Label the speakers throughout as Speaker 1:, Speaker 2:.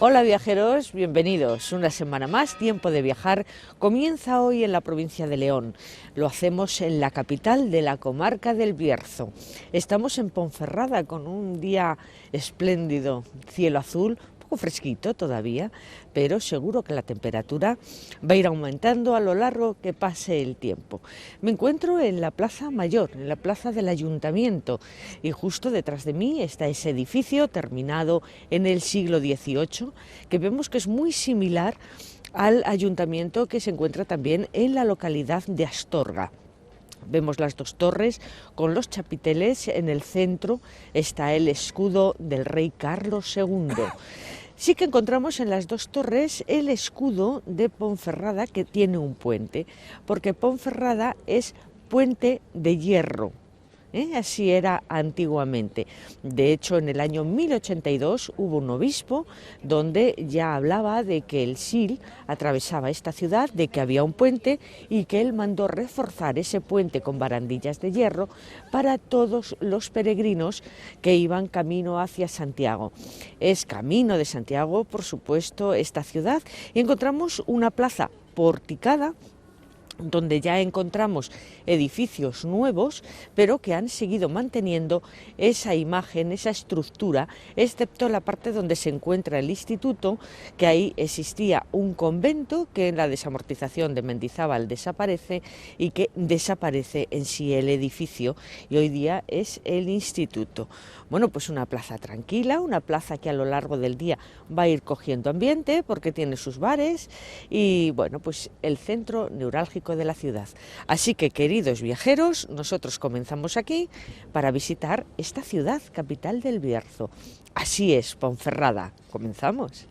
Speaker 1: Hola viajeros, bienvenidos. Una semana más, Tiempo de Viajar, comienza hoy en la provincia de León. Lo hacemos en la capital de la comarca del Bierzo. Estamos en Ponferrada con un día espléndido, cielo azul, un poco fresquito todavía, pero seguro que la temperatura va a ir aumentando a lo largo que pase el tiempo. Me encuentro en la Plaza Mayor, en la plaza del Ayuntamiento, y justo detrás de mí está ese edificio terminado en el siglo XVIII, que vemos que es muy similar al ayuntamiento que se encuentra también en la localidad de Astorga. Vemos las dos torres con los chapiteles, en el centro está el escudo del rey Carlos II. Sí que encontramos en las dos torres el escudo de Ponferrada, que tiene un puente, porque Ponferrada es puente de hierro. Así era antiguamente. De hecho, en el año 1082 hubo un obispo donde ya hablaba de que el Sil atravesaba esta ciudad, de que había un puente y que él mandó reforzar ese puente con barandillas de hierro para todos los peregrinos que iban camino hacia Santiago. Es camino de Santiago, por supuesto, esta ciudad, y encontramos una plaza porticada donde ya encontramos edificios nuevos, pero que han seguido manteniendo esa imagen, esa estructura, excepto la parte donde se encuentra el instituto, que ahí existía un convento que en la desamortización de Mendizábal desaparece y que desaparece en sí el edificio, y hoy día es el instituto. Bueno, pues una plaza tranquila, una plaza que a lo largo del día va a ir cogiendo ambiente porque tiene sus bares y bueno, pues el centro neurálgico de la ciudad. Así que, queridos viajeros, nosotros comenzamos aquí para visitar esta ciudad capital del Bierzo. Así es, Ponferrada. Comenzamos.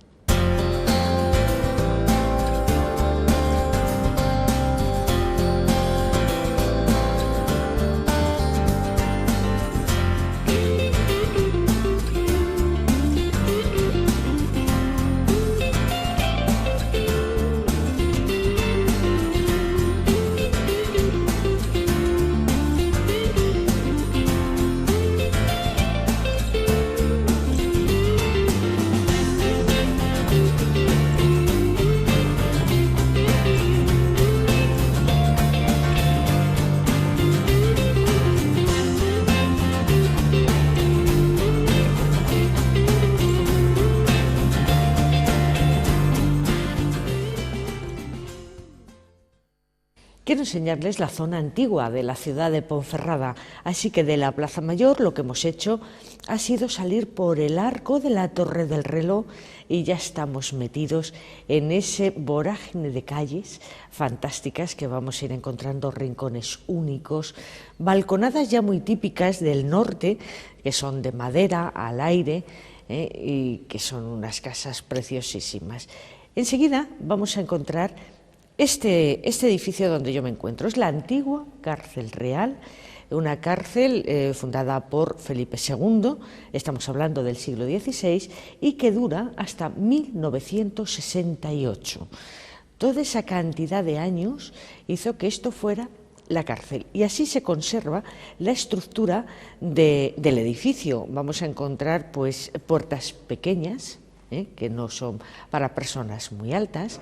Speaker 1: Quiero enseñarles la zona antigua de la ciudad de Ponferrada, así que de la Plaza Mayor lo que hemos hecho ha sido salir por el arco de la Torre del Reloj y ya estamos metidos en ese vorágine de calles fantásticas que vamos a ir encontrando, rincones únicos, balconadas ya muy típicas del norte, que son de madera al aire y que son unas casas preciosísimas. Enseguida vamos a encontrar este edificio donde yo me encuentro. Es la antigua cárcel real, una cárcel fundada por Felipe II, estamos hablando del siglo XVI, y que dura hasta 1968. Toda esa cantidad de años hizo que esto fuera la cárcel, y así se conserva la estructura del edificio. Vamos a encontrar pues puertas pequeñas, que no son para personas muy altas,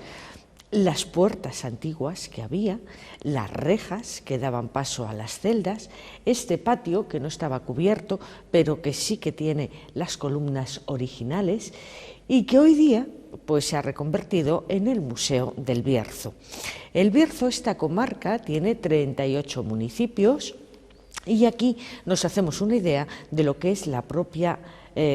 Speaker 1: las puertas antiguas que había, las rejas que daban paso a las celdas, este patio que no estaba cubierto, pero que sí que tiene las columnas originales y que hoy día pues se ha reconvertido en el Museo del Bierzo. El Bierzo, esta comarca, tiene 38 municipios y aquí nos hacemos una idea de lo que es la propia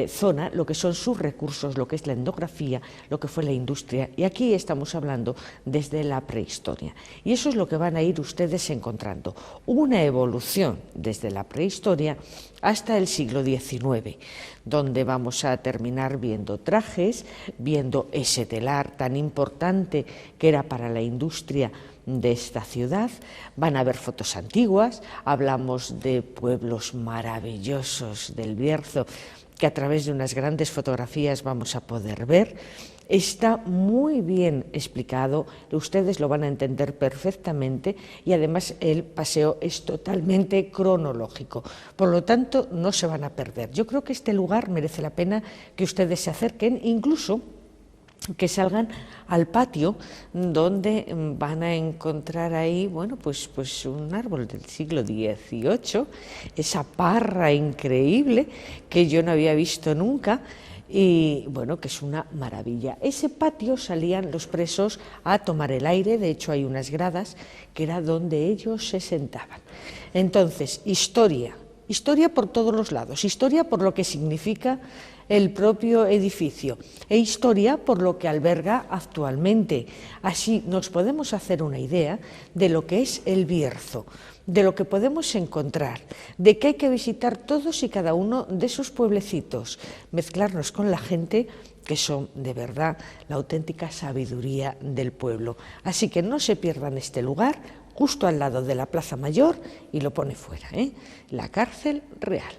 Speaker 1: zona, lo que son sus recursos, lo que es la etnografía, lo que fue la industria, y aquí estamos hablando desde la prehistoria. Y eso es lo que van a ir ustedes encontrando, una evolución desde la prehistoria hasta el siglo XIX, donde vamos a terminar viendo trajes, viendo ese telar tan importante que era para la industria de esta ciudad. Van a ver fotos antiguas, hablamos de pueblos maravillosos del Bierzo, que a través de unas grandes fotografías vamos a poder ver. Está muy bien explicado, ustedes lo van a entender perfectamente y además el paseo es totalmente cronológico, por lo tanto no se van a perder. Yo creo que este lugar merece la pena que ustedes se acerquen, incluso que salgan al patio, donde van a encontrar ahí, bueno, pues un árbol del siglo XVIII, esa parra increíble que yo no había visto nunca, y bueno, que es una maravilla. Ese patio salían los presos a tomar el aire, de hecho hay unas gradas que era donde ellos se sentaban. Entonces, historia por todos los lados, historia por lo que significa el propio edificio e historia por lo que alberga actualmente. Así nos podemos hacer una idea de lo que es el Bierzo, de lo que podemos encontrar, de que hay que visitar todos y cada uno de sus pueblecitos, mezclarnos con la gente que son de verdad la auténtica sabiduría del pueblo. Así que no se pierdan este lugar, justo al lado de la Plaza Mayor, y lo pone fuera, la Cárcel Real.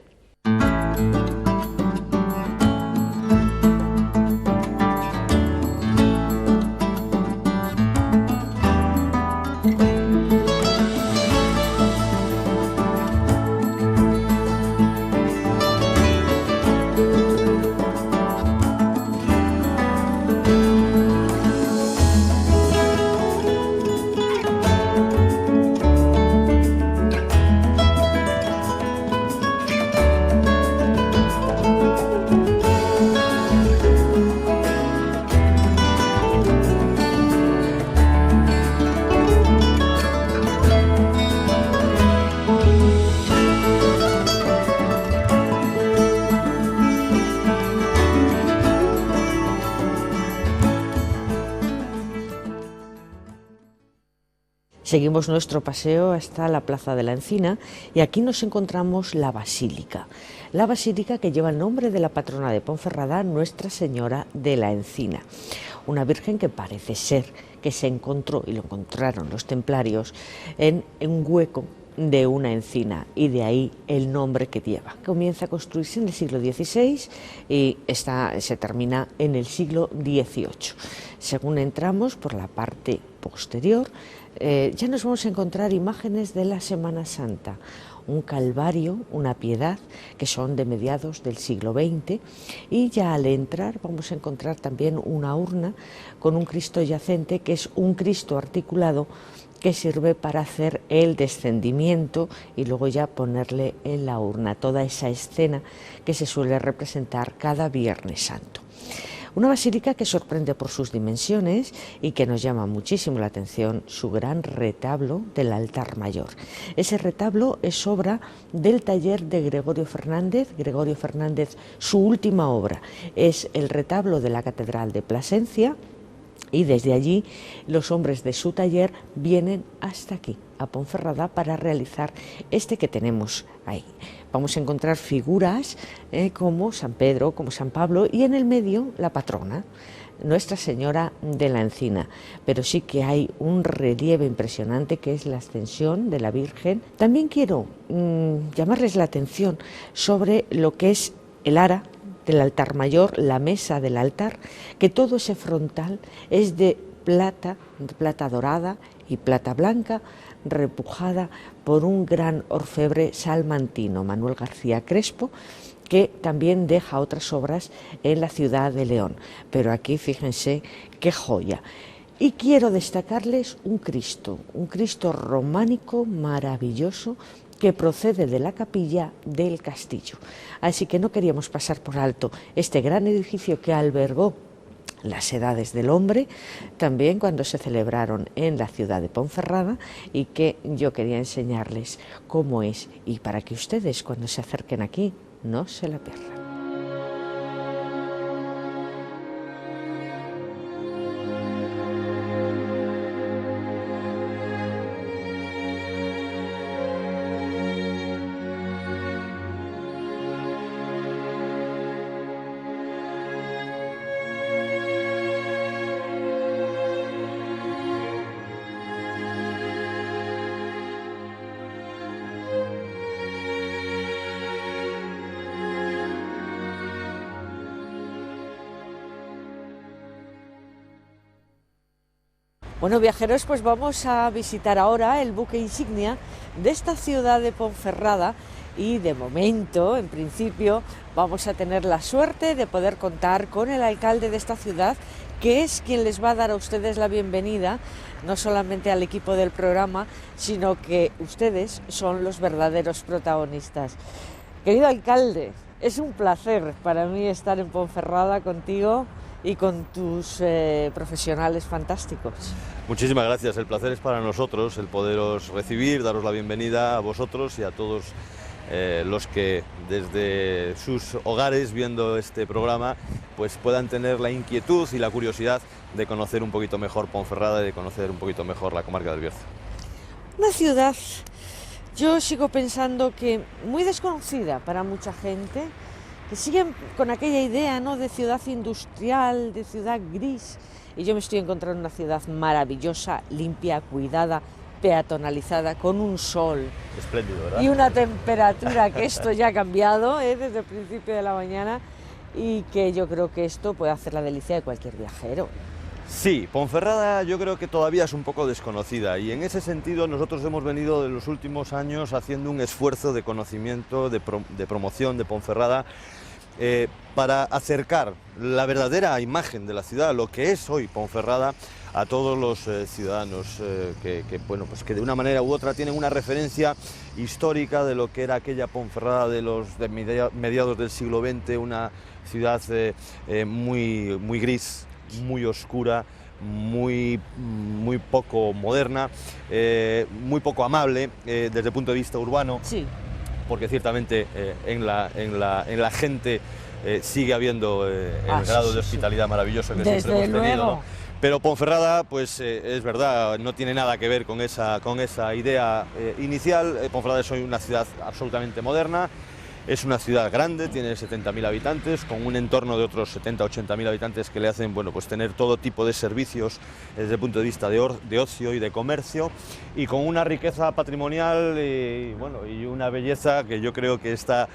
Speaker 1: Seguimos nuestro paseo hasta la Plaza de la Encina y aquí nos encontramos la basílica que lleva el nombre de la patrona de Ponferrada, Nuestra Señora de la Encina, una virgen que parece ser que se encontró, y lo encontraron los templarios, en un hueco de una encina, y de ahí el nombre que lleva. Comienza a construirse en el siglo XVI y se termina en el siglo XVIII. Según entramos por la parte posterior, ya nos vamos a encontrar imágenes de la Semana Santa, un calvario, una piedad, que son de mediados del siglo XX, y ya al entrar vamos a encontrar también una urna con un Cristo yacente, que es un Cristo articulado que sirve para hacer el descendimiento y luego ya ponerle en la urna, toda esa escena que se suele representar cada Viernes Santo. Una basílica que sorprende por sus dimensiones y que nos llama muchísimo la atención su gran retablo del altar mayor. Ese retablo es obra del taller de Gregorio Fernández. Gregorio Fernández, su última obra es el retablo de la Catedral de Plasencia, y desde allí los hombres de su taller vienen hasta aquí, a Ponferrada, para realizar este que tenemos ahí. Vamos a encontrar figuras como San Pedro, como San Pablo, y en el medio la patrona, Nuestra Señora de la Encina. Pero sí que hay un relieve impresionante que es la ascensión de la Virgen. También quiero llamarles la atención sobre lo que es el ara del altar mayor, la mesa del altar, que todo ese frontal es de plata dorada y plata blanca, repujada por un gran orfebre salmantino, Manuel García Crespo, que también deja otras obras en la ciudad de León. Pero aquí fíjense qué joya. Y quiero destacarles un Cristo románico maravilloso, que procede de la capilla del castillo. Así que no queríamos pasar por alto este gran edificio que albergó las edades del hombre, también cuando se celebraron en la ciudad de Ponferrada, y que yo quería enseñarles cómo es, y para que ustedes cuando se acerquen aquí no se la pierdan. Bueno, viajeros, pues vamos a visitar ahora el buque insignia de esta ciudad de Ponferrada, y de momento, en principio, vamos a tener la suerte de poder contar con el alcalde de esta ciudad, que es quien les va a dar a ustedes la bienvenida, no solamente al equipo del programa, sino que ustedes son los verdaderos protagonistas. Querido alcalde, es un placer para mí estar en Ponferrada contigo y con tus profesionales fantásticos.
Speaker 2: Muchísimas gracias, el placer es para nosotros, el poderos recibir, daros la bienvenida a vosotros y a todos los que desde sus hogares viendo este programa pues puedan tener la inquietud y la curiosidad de conocer un poquito mejor Ponferrada y de conocer un poquito mejor la comarca del Bierzo.
Speaker 1: Una ciudad, yo sigo pensando que muy desconocida para mucha gente, que siguen con aquella idea, ¿no?, de ciudad industrial, de ciudad gris, y yo me estoy encontrando una ciudad maravillosa, limpia, cuidada, peatonalizada, con un sol
Speaker 2: Espléndido, ¿verdad?
Speaker 1: y una temperatura que esto ya ha cambiado desde el principio de la mañana, y que yo creo que esto puede hacer la delicia de cualquier viajero.
Speaker 2: Sí, Ponferrada yo creo que todavía es un poco desconocida y en ese sentido nosotros hemos venido en los últimos años haciendo un esfuerzo de conocimiento, de promoción de Ponferrada para acercar la verdadera imagen de la ciudad, lo que es hoy Ponferrada, a todos los ciudadanos bueno, pues que de una manera u otra tienen una referencia histórica de lo que era aquella Ponferrada de mediados del siglo XX, una ciudad muy gris, muy oscura, muy poco moderna, muy poco amable desde el punto de vista urbano.
Speaker 1: Sí.
Speaker 2: Porque ciertamente en la gente sigue habiendo el grado de hospitalidad maravilloso que siempre hemos tenido, ¿no? Pero Ponferrada, pues es verdad, no tiene nada que ver con esa idea inicial. Ponferrada es hoy una ciudad absolutamente moderna. Es una ciudad grande, tiene 70.000 habitantes, con un entorno de otros 70 80.000 habitantes que le hacen, bueno, pues tener todo tipo de servicios desde el punto de vista de ocio y de comercio, y con una riqueza patrimonial y una belleza que yo creo que está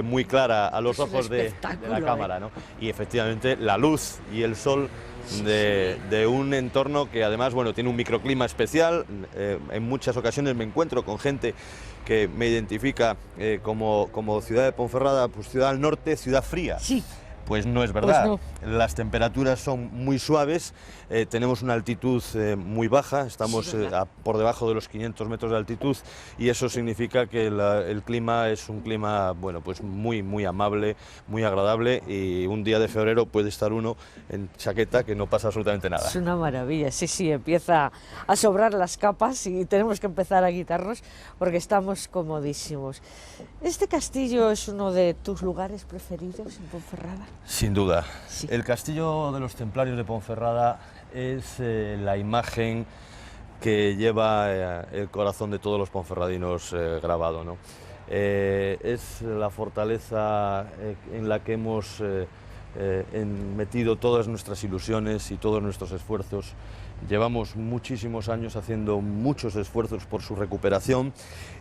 Speaker 2: muy clara a los ojos de la cámara, ¿no? Y efectivamente la luz y el sol de un entorno que además, bueno, tiene un microclima especial. En muchas ocasiones me encuentro con gente que me identifica como ciudad de Ponferrada, pues ciudad al norte, ciudad fría.
Speaker 1: Sí.
Speaker 2: Pues no es verdad.
Speaker 1: Pues no.
Speaker 2: Las temperaturas son muy suaves, tenemos una altitud muy baja, estamos por debajo de los 500 metros de altitud, y eso significa que el clima es un clima, bueno, pues muy amable, muy agradable, y un día de febrero puede estar uno en chaqueta que no pasa absolutamente nada.
Speaker 1: Es una maravilla, sí, empieza a sobrar las capas y tenemos que empezar a quitarnos porque estamos comodísimos. ¿Este castillo es uno de tus lugares preferidos en Ponferrada?
Speaker 2: Sin duda.
Speaker 1: Sí.
Speaker 2: El castillo de los Templarios de Ponferrada es la imagen que lleva el corazón de todos los ponferradinos grabado, ¿no? Es la fortaleza en la que hemos metido todas nuestras ilusiones y todos nuestros esfuerzos. Llevamos muchísimos años haciendo muchos esfuerzos por su recuperación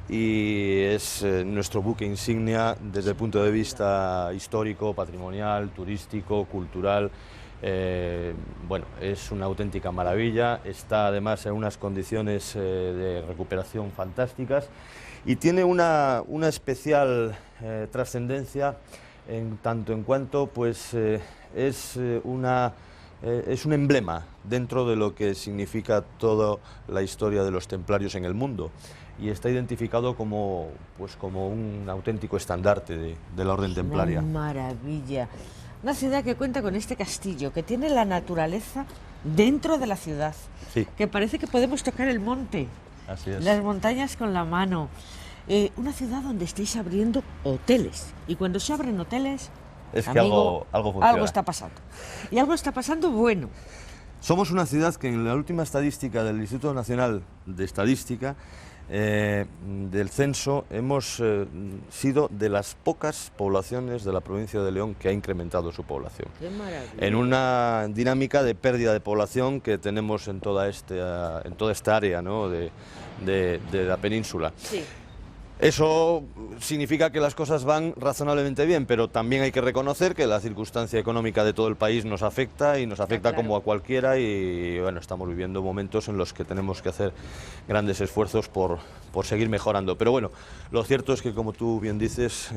Speaker 2: y es nuestro buque insignia desde el punto de vista histórico, patrimonial, turístico, cultural. Bueno, es una auténtica maravilla, está además en unas condiciones de recuperación fantásticas y tiene una especial trascendencia en tanto en cuanto pues, es un emblema dentro de lo que significa toda la historia de los templarios en el mundo y está identificado como un auténtico estandarte de la orden templaria.
Speaker 1: Una maravilla. Una ciudad que cuenta con este castillo, que tiene la naturaleza dentro de la ciudad,
Speaker 2: Sí.
Speaker 1: que parece que podemos tocar el monte,
Speaker 2: Así es.
Speaker 1: las montañas con la mano. Una ciudad donde estáis abriendo hoteles, y cuando se abren hoteles,
Speaker 2: Es que
Speaker 1: amigo,
Speaker 2: algo funciona.
Speaker 1: algo está pasando. Y algo está pasando bueno.
Speaker 2: Somos una ciudad que en la última estadística del Instituto Nacional de Estadística del censo hemos sido de las pocas poblaciones de la provincia de León que ha incrementado su población.
Speaker 1: Qué maravilla.
Speaker 2: En una dinámica de pérdida de población que tenemos en toda esta área, ¿no?, de la península.
Speaker 1: Sí.
Speaker 2: Eso significa que las cosas van razonablemente bien, pero también hay que reconocer que la circunstancia económica de todo el país nos afecta y nos afecta
Speaker 1: claro,
Speaker 2: como a cualquiera y bueno, estamos viviendo momentos en los que tenemos que hacer grandes esfuerzos por seguir mejorando. Pero bueno, lo cierto es que, como tú bien dices,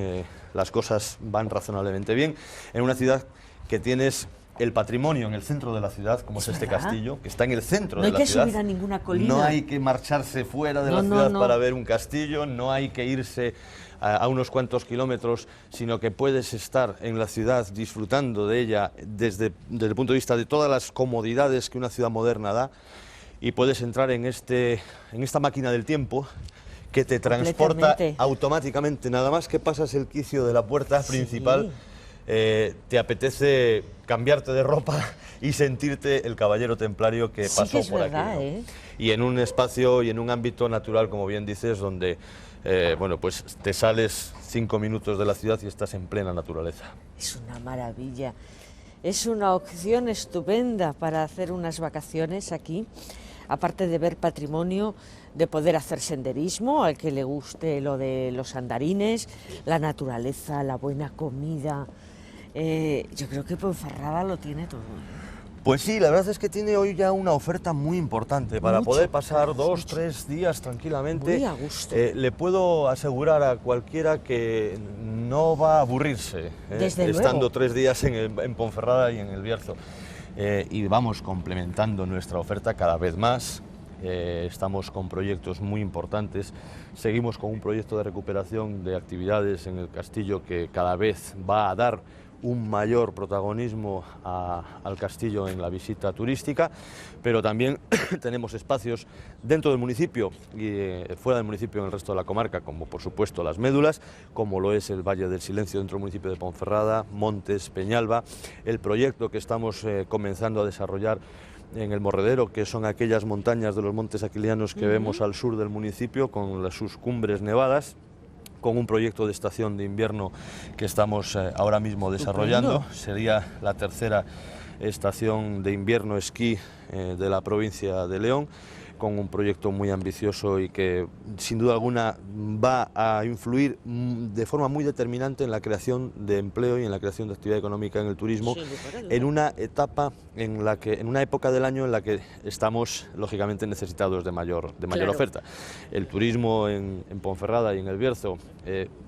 Speaker 2: las cosas van razonablemente bien en una ciudad que tienes el patrimonio en el centro de la ciudad, como es este castillo, que está en el centro de la ciudad.
Speaker 1: No hay que subir a ninguna colina.
Speaker 2: No hay que marcharse fuera de la ciudad para ver un castillo, no hay que irse a unos cuantos kilómetros, sino que puedes estar en la ciudad disfrutando de ella desde el punto de vista de todas las comodidades que una ciudad moderna da, y puedes entrar en esta máquina del tiempo que te transporta automáticamente. Nada más que pasas el quicio de la puerta principal, te apetece cambiarte de ropa y sentirte el caballero templario que pasó por aquí, ¿no? Y en un espacio y en un ámbito natural, como bien dices, donde bueno, pues te sales 5 minutos de la ciudad y estás en plena naturaleza.
Speaker 1: Es una maravilla, es una opción estupenda para hacer unas vacaciones aquí, aparte de ver patrimonio, de poder hacer senderismo, al que le guste lo de los andarines, la naturaleza, la buena comida. Yo creo que Ponferrada lo tiene todo.
Speaker 2: Pues sí, la verdad es que tiene hoy ya una oferta muy importante para poder pasar 2 o 3 días tranquilamente.
Speaker 1: Muy a gusto.
Speaker 2: Le puedo asegurar a cualquiera que no va a aburrirse estando 3 días en Ponferrada y en el Bierzo. Y vamos complementando nuestra oferta cada vez más. Estamos con proyectos muy importantes, seguimos con un proyecto de recuperación de actividades en el castillo que cada vez va a dar un mayor protagonismo al castillo en la visita turística, pero también tenemos espacios dentro del municipio y fuera del municipio en el resto de la comarca, como por supuesto las Médulas, como lo es el Valle del Silencio dentro del municipio de Ponferrada, Montes, Peñalba, el proyecto que estamos comenzando a desarrollar en el Morredero, que son aquellas montañas de los Montes Aquilianos que vemos al sur del municipio con sus cumbres nevadas, con un proyecto de estación de invierno que estamos ahora mismo desarrollando. Sería la tercera estación de invierno esquí de la provincia de León, con un proyecto muy ambicioso y que sin duda alguna va a influir de forma muy determinante en la creación de empleo y en la creación de actividad económica en el turismo, en una etapa en una época del año en la que estamos lógicamente necesitados de mayor oferta. El turismo en Ponferrada y en el Bierzo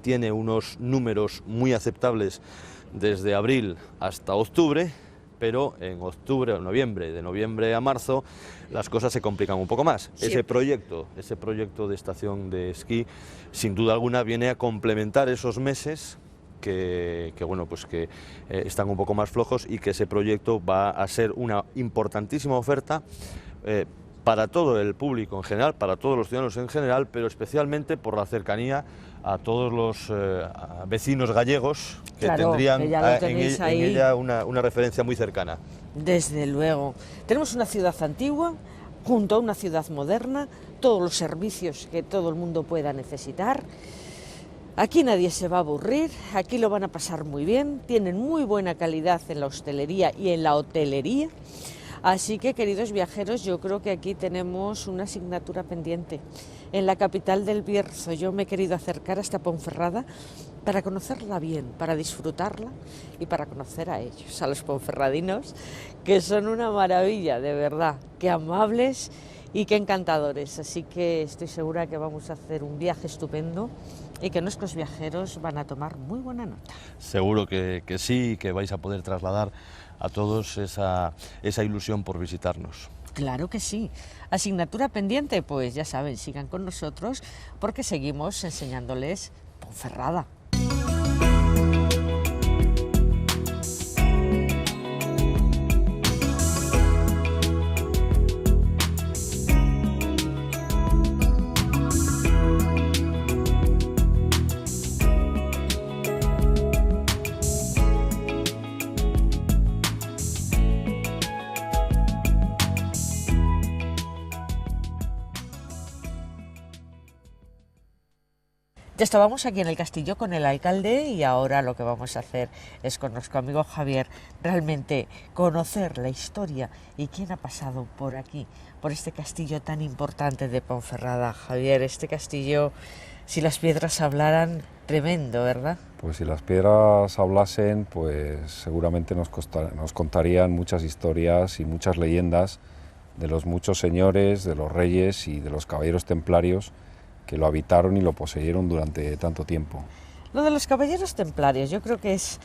Speaker 2: tiene unos números muy aceptables desde abril hasta octubre, pero en octubre o noviembre, de noviembre a marzo, las cosas se complican un poco más. Ese proyecto de estación de esquí, sin duda alguna, viene a complementar esos meses que están un poco más flojos, y que ese proyecto va a ser una importantísima oferta para todo el público en general, para todos los ciudadanos en general, pero especialmente por la cercanía a todos los vecinos gallegos que tendrían en ella una referencia muy cercana.
Speaker 1: Desde luego. Tenemos una ciudad antigua junto a una ciudad moderna, todos los servicios que todo el mundo pueda necesitar. Aquí nadie se va a aburrir, aquí lo van a pasar muy bien, tienen muy buena calidad en la hostelería y en la hotelería. Así que, queridos viajeros, yo creo que aquí tenemos una asignatura pendiente. En la capital del Bierzo yo me he querido acercar hasta Ponferrada para conocerla bien, para disfrutarla y para conocer a ellos, a los ponferradinos, que son una maravilla, de verdad, qué amables y qué encantadores. Así que estoy segura que vamos a hacer un viaje estupendo y que nuestros viajeros van a tomar muy buena nota.
Speaker 2: Seguro que sí, que vais a poder trasladar a todos esa ilusión por visitarnos.
Speaker 1: Claro que sí. Asignatura pendiente, pues ya saben, sigan con nosotros porque seguimos enseñándoles Ponferrada. Ya estábamos aquí en el castillo con el alcalde y ahora lo que vamos a hacer es con nuestro amigo Javier realmente conocer la historia y quién ha pasado por aquí, por este castillo tan importante de Ponferrada. Javier, este castillo, si las piedras hablaran, tremendo, ¿verdad?
Speaker 3: Pues si las piedras hablasen, pues seguramente nos contarían muchas historias y muchas leyendas de los muchos señores, de los reyes y de los caballeros templarios que lo habitaron y lo poseyeron durante tanto tiempo.
Speaker 1: Lo de los caballeros templarios, yo creo que es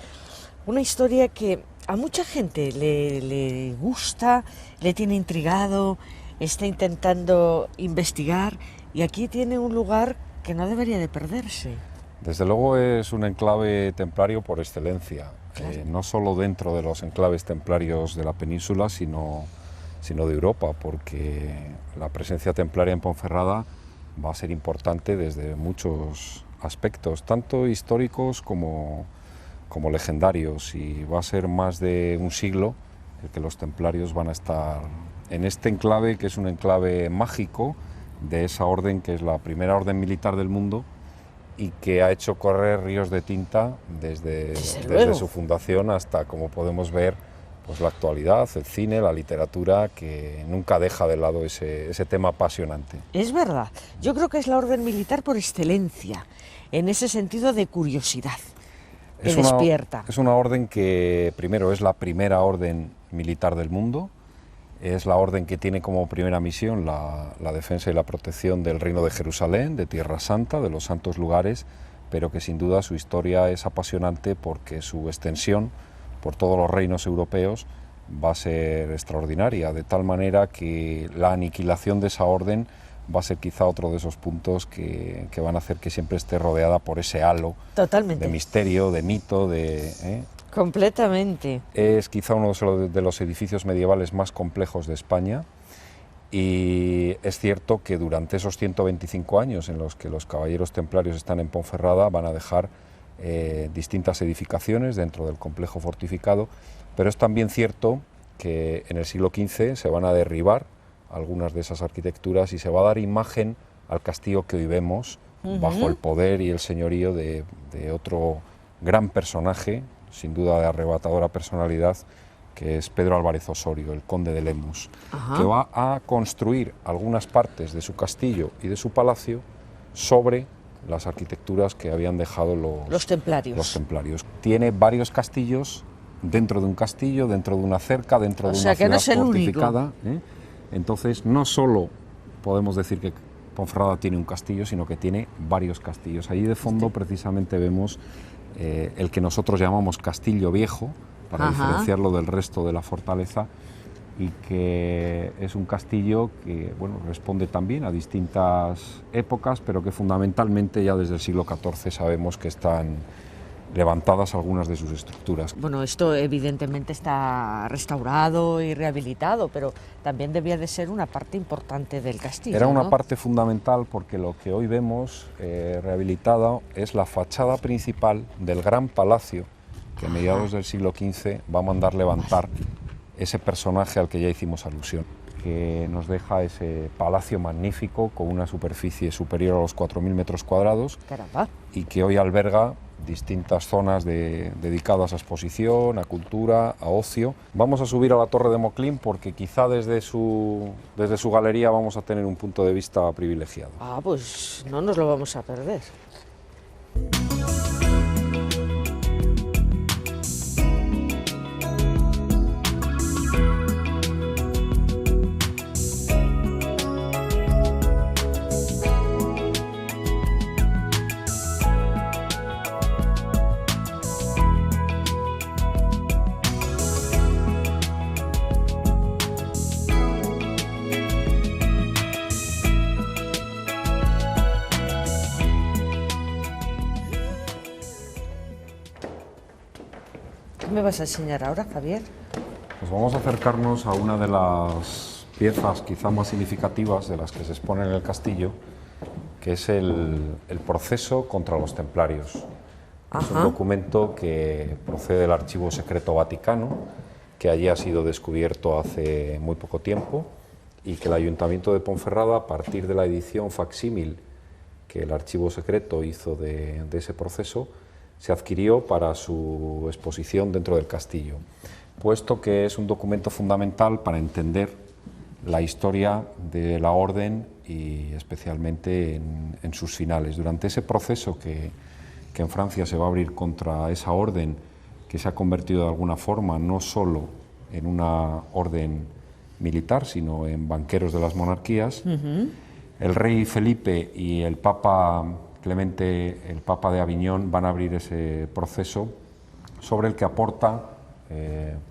Speaker 1: una historia que A mucha gente le gusta, le tiene intrigado, está intentando investigar y aquí tiene un lugar que no debería de perderse.
Speaker 3: Desde luego es un enclave templario por excelencia,
Speaker 1: Claro.
Speaker 3: no solo dentro de los enclaves templarios de la península, sino de Europa, porque la presencia templaria en Ponferrada va a ser importante desde muchos aspectos, tanto históricos como legendarios, y va a ser más de un siglo el que los templarios van a estar en este enclave, que es un enclave mágico de esa orden que es la primera orden militar del mundo y que ha hecho correr ríos de tinta desde su fundación hasta, como podemos ver, pues la actualidad, el cine, la literatura, que nunca deja de lado ese tema apasionante.
Speaker 1: Es verdad, yo creo que es la orden militar por excelencia, en ese sentido de curiosidad, que despierta.
Speaker 3: Es una orden que, primero, es la primera orden militar del mundo, es la orden que tiene como primera misión la defensa y la protección del Reino de Jerusalén, de Tierra Santa, de los santos lugares, pero que sin duda su historia es apasionante porque su extensión por todos los reinos europeos va a ser extraordinaria, de tal manera que la aniquilación de esa orden va a ser quizá otro de esos puntos que van a hacer que siempre esté rodeada por ese halo
Speaker 1: Totalmente.
Speaker 3: de misterio, de mito,
Speaker 1: Completamente.
Speaker 3: Es quizá uno de los edificios medievales más complejos de España, y es cierto que durante esos 125 años en los que los caballeros templarios están en Ponferrada van a dejar distintas edificaciones dentro del complejo fortificado, pero es también cierto que en el siglo XV se van a derribar algunas de esas arquitecturas y se va a dar imagen al castillo que hoy vemos bajo el poder y el señorío de otro gran personaje, sin duda de arrebatadora personalidad, que es Pedro Álvarez Osorio, el conde de Lemus, que va a construir algunas partes de su castillo y de su palacio sobre las arquitecturas que habían dejado los templarios. Tiene varios castillos dentro de un castillo, dentro de una cerca, dentro de una ciudad fortificada. Entonces, no solo podemos decir que Ponferrada tiene un castillo, sino que tiene varios castillos. Allí de fondo precisamente vemos el que nosotros llamamos Castillo Viejo, para diferenciarlo del resto de la fortaleza, y que es un castillo que responde también a distintas épocas, pero que fundamentalmente ya desde el siglo XIV sabemos que están levantadas algunas de sus estructuras.
Speaker 1: Bueno, esto evidentemente está restaurado y rehabilitado, pero también debía de ser una parte importante del castillo.
Speaker 3: Era una
Speaker 1: ¿no?
Speaker 3: parte fundamental, porque lo que hoy vemos rehabilitado es la fachada principal del gran palacio que a mediados del siglo XV va a mandar levantar ese personaje al que ya hicimos alusión, que nos deja ese palacio magnífico con una superficie superior a los 4.000 metros cuadrados.
Speaker 1: Caramba.
Speaker 3: Y que hoy alberga distintas zonas dedicadas a exposición, a cultura, a ocio. Vamos a subir a la Torre de Moclín porque quizá desde su galería vamos a tener un punto de vista privilegiado.
Speaker 1: Ah, pues no nos lo vamos a perder. ¿Qué me vas a enseñar ahora, Javier?
Speaker 3: Pues vamos a acercarnos a una de las piezas quizá más significativas de las que se exponen en el castillo, que es el proceso contra los templarios. Es un documento que procede del Archivo Secreto Vaticano, que allí ha sido descubierto hace muy poco tiempo, y que el Ayuntamiento de Ponferrada, a partir de la edición facsímil que el Archivo Secreto hizo de ese proceso, se adquirió para su exposición dentro del castillo, puesto que es un documento fundamental para entender la historia de la orden y especialmente en sus finales. Durante ese proceso que en Francia se va a abrir contra esa orden, que se ha convertido de alguna forma no solo en una orden militar, sino en banqueros de las monarquías, el rey Felipe y el Papa Clemente, el Papa de Aviñón, van a abrir ese proceso sobre el que aporta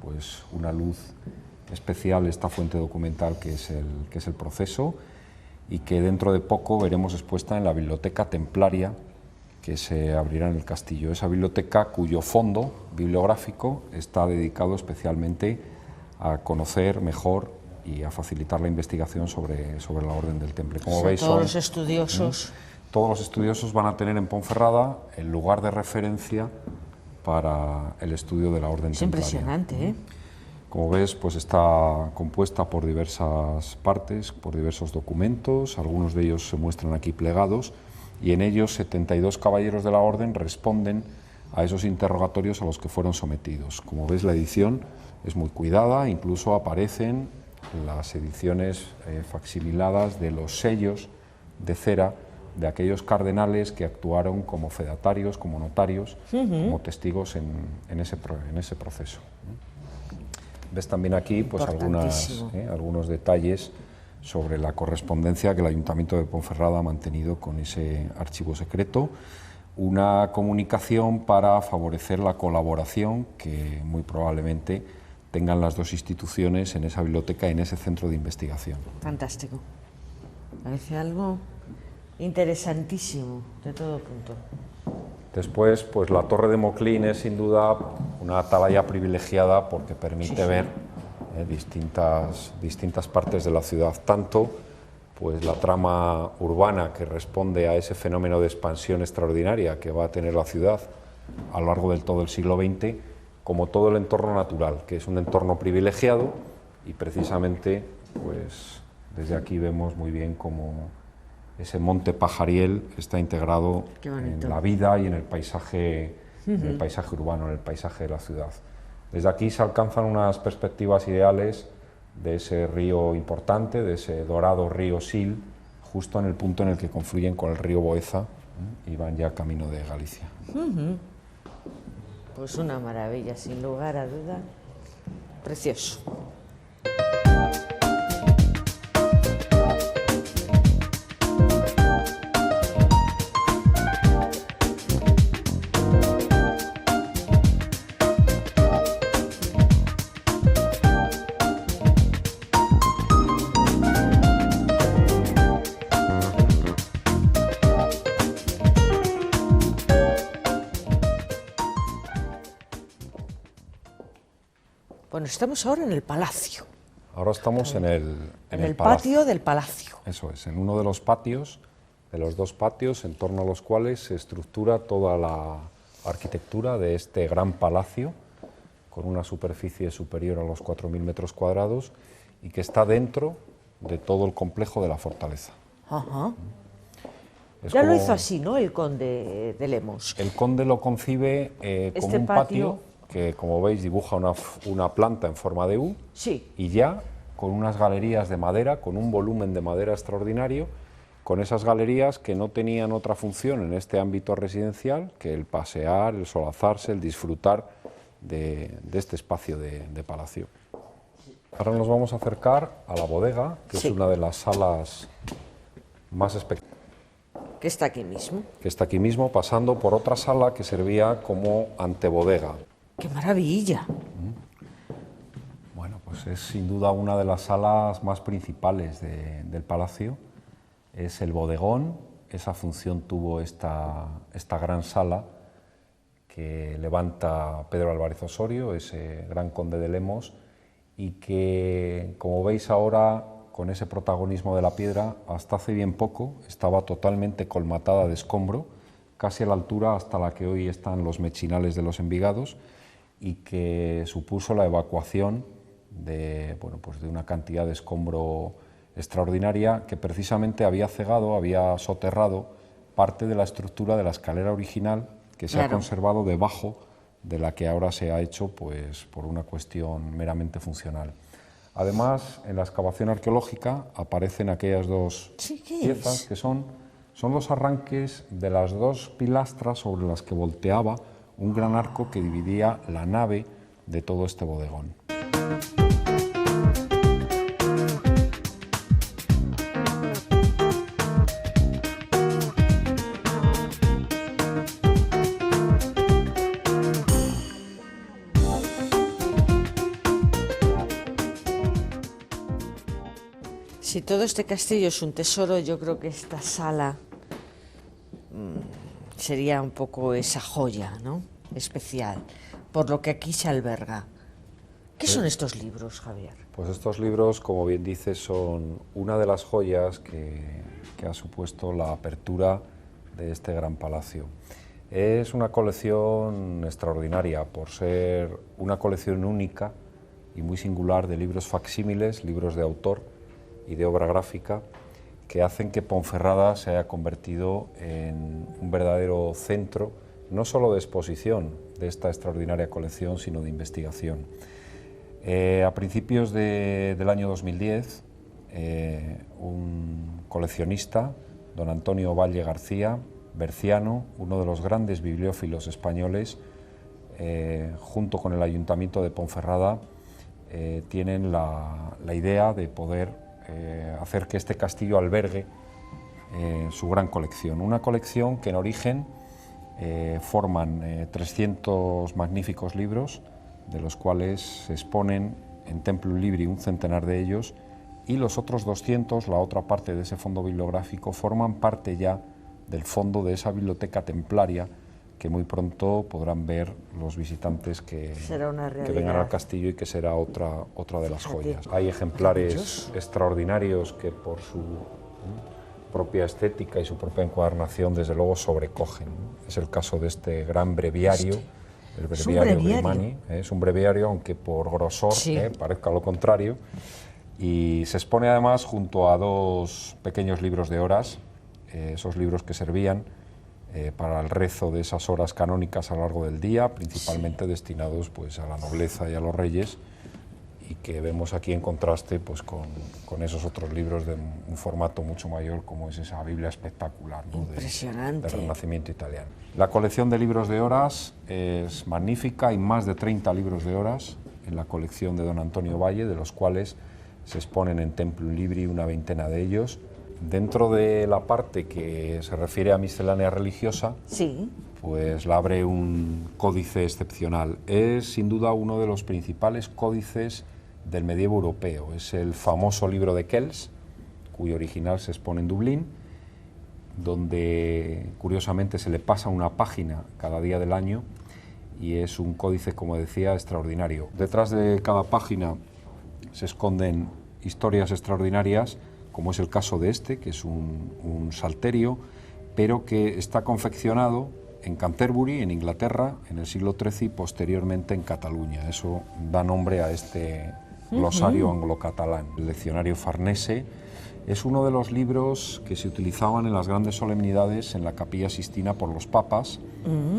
Speaker 3: pues una luz especial esta fuente documental que es el proceso, y que dentro de poco veremos expuesta en la Biblioteca Templaria que se abrirá en el castillo. Esa biblioteca cuyo fondo bibliográfico está dedicado especialmente a conocer mejor y a facilitar la investigación sobre la Orden del Temple. Como veis,
Speaker 1: todos los estudiosos.
Speaker 3: Todos los estudiosos van a tener en Ponferrada el lugar de referencia para el estudio de la Orden
Speaker 1: Es
Speaker 3: Templaria.
Speaker 1: impresionante, ¿eh?
Speaker 3: Como ves, pues está compuesta por diversas partes, por diversos documentos, algunos de ellos se muestran aquí plegados, y en ellos 72 caballeros de la Orden responden a esos interrogatorios a los que fueron sometidos. Como ves, la edición es muy cuidada, incluso aparecen las ediciones facsimiladas de los sellos de cera de aquellos cardenales que actuaron como fedatarios, como notarios, como testigos en ese proceso. Ves también aquí pues algunos detalles sobre la correspondencia que el Ayuntamiento de Ponferrada ha mantenido con ese archivo secreto, una comunicación para favorecer la colaboración que muy probablemente tengan las dos instituciones en esa biblioteca y en ese centro de investigación.
Speaker 1: Fantástico. Parece algo interesantísimo de todo punto.
Speaker 3: Después, pues la Torre de Moclín es sin duda una atalaya privilegiada porque permite ver distintas partes de la ciudad, tanto pues la trama urbana que responde a ese fenómeno de expansión extraordinaria que va a tener la ciudad a lo largo del todo el siglo XX, como todo el entorno natural, que es un entorno privilegiado, y precisamente pues desde aquí vemos muy bien cómo ese monte Pajariel está integrado en la vida y en el paisaje urbano, en el paisaje de la ciudad. Desde aquí se alcanzan unas perspectivas ideales de ese río importante, de ese dorado río Sil, justo en el punto en el que confluyen con el río Boeza y van ya camino de Galicia.
Speaker 1: Pues una maravilla, sin lugar a duda. Precioso. Bueno, estamos ahora en el palacio.
Speaker 3: Ahora estamos en el
Speaker 1: patio del palacio.
Speaker 3: Eso es, en uno de los patios, de los dos patios en torno a los cuales se estructura toda la arquitectura de este gran palacio, con una superficie superior a los 4.000 metros cuadrados y que está dentro de todo el complejo de la fortaleza.
Speaker 1: Ajá. Ya lo hizo así, ¿no?, el conde de Lemos.
Speaker 3: El conde lo concibe como un patio que, como veis, dibuja una planta en forma de U,
Speaker 1: sí,
Speaker 3: y ya con unas galerías de madera, con un volumen de madera extraordinario, con esas galerías que no tenían otra función en este ámbito residencial que el pasear, el solazarse, el disfrutar de este espacio de palacio. Ahora nos vamos a acercar a la bodega, que es una de las salas más espectaculares.
Speaker 1: Que está aquí mismo.
Speaker 3: Que está aquí mismo, pasando por otra sala que servía como antebodega.
Speaker 1: ¡Qué maravilla!
Speaker 3: Bueno, pues es sin duda una de las salas más principales del palacio. Es el bodegón, esa función tuvo esta gran sala que levanta Pedro Álvarez Osorio, ese gran conde de Lemos, y que, como veis ahora, con ese protagonismo de la piedra, hasta hace bien poco estaba totalmente colmatada de escombro, casi a la altura hasta la que hoy están los mechinales de los Envigados, y que supuso la evacuación de una cantidad de escombro extraordinaria que precisamente había cegado, había soterrado parte de la estructura de la escalera original que se ha conservado debajo de la que ahora se ha hecho pues, por una cuestión meramente funcional. Además, en la excavación arqueológica aparecen aquellas dos piezas que son los arranques de las dos pilastras sobre las que volteaba un gran arco que dividía la nave de todo este bodegón.
Speaker 1: Si todo este castillo es un tesoro, yo creo que esta sala sería un poco esa joya, ¿no? Especial, por lo que aquí se alberga. ¿Qué son estos libros, Javier?
Speaker 3: Pues estos libros, como bien dices, son una de las joyas que ha supuesto la apertura de este gran palacio. Es una colección extraordinaria por ser una colección única y muy singular de libros facsímiles, libros de autor y de obra gráfica, que hacen que Ponferrada se haya convertido en un verdadero centro, no solo de exposición de esta extraordinaria colección, sino de investigación. A principios del año 2010, un coleccionista, don Antonio Valle García, berciano, uno de los grandes bibliófilos españoles, junto con el Ayuntamiento de Ponferrada, tienen la idea de poder hacer que este castillo albergue su gran colección. Una colección que en origen forman 300 magníficos libros, de los cuales se exponen en Templum Libri un centenar de ellos, y los otros 200, la otra parte de ese fondo bibliográfico, forman parte ya del fondo de esa biblioteca templaria que muy pronto podrán ver los visitantes que vengan al castillo y que será otra de las joyas. Hay ejemplares extraordinarios que por su propia estética y su propia encuadernación desde luego sobrecogen. Es el caso de este gran breviario, el breviario Grimani. Es un breviario, aunque por grosor parezca lo contrario, y se expone además junto a dos pequeños libros de horas, esos libros que servían para el rezo de esas horas canónicas a lo largo del día, principalmente destinados pues, a la nobleza y a los reyes, y que vemos aquí en contraste pues, con esos otros libros de un formato mucho mayor, como es esa Biblia espectacular, ¿no?
Speaker 1: Impresionante.
Speaker 3: Del Renacimiento italiano. La colección de libros de horas es magnífica, hay más de 30 libros de horas en la colección de don Antonio Valle, de los cuales se exponen en Templum Libri una veintena de ellos. Dentro de la parte que se refiere a miscelánea religiosa, pues la abre un códice excepcional. Es sin duda uno de los principales códices del medievo europeo. Es el famoso libro de Kells, cuyo original se expone en Dublín, donde curiosamente se le pasa una página cada día del año, y es un códice, como decía, extraordinario. Detrás de cada página se esconden historias extraordinarias, como es el caso de este, que es un salterio, pero que está confeccionado en Canterbury, en Inglaterra, en el siglo XIII y posteriormente en Cataluña. Eso da nombre a este glosario anglo-catalán. El leccionario Farnese es uno de los libros que se utilizaban en las grandes solemnidades en la Capilla Sixtina por los papas,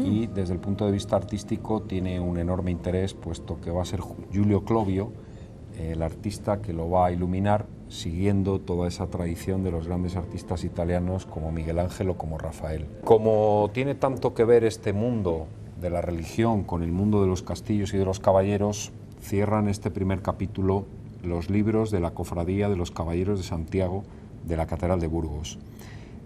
Speaker 3: y desde el punto de vista artístico tiene un enorme interés, puesto que va a ser Giulio Clovio el artista que lo va a iluminar, siguiendo toda esa tradición de los grandes artistas italianos como Miguel Ángel o como Rafael. Como tiene tanto que ver este mundo de la religión con el mundo de los castillos y de los caballeros, cierran este primer capítulo los libros de la Cofradía de los Caballeros de Santiago de la Catedral de Burgos.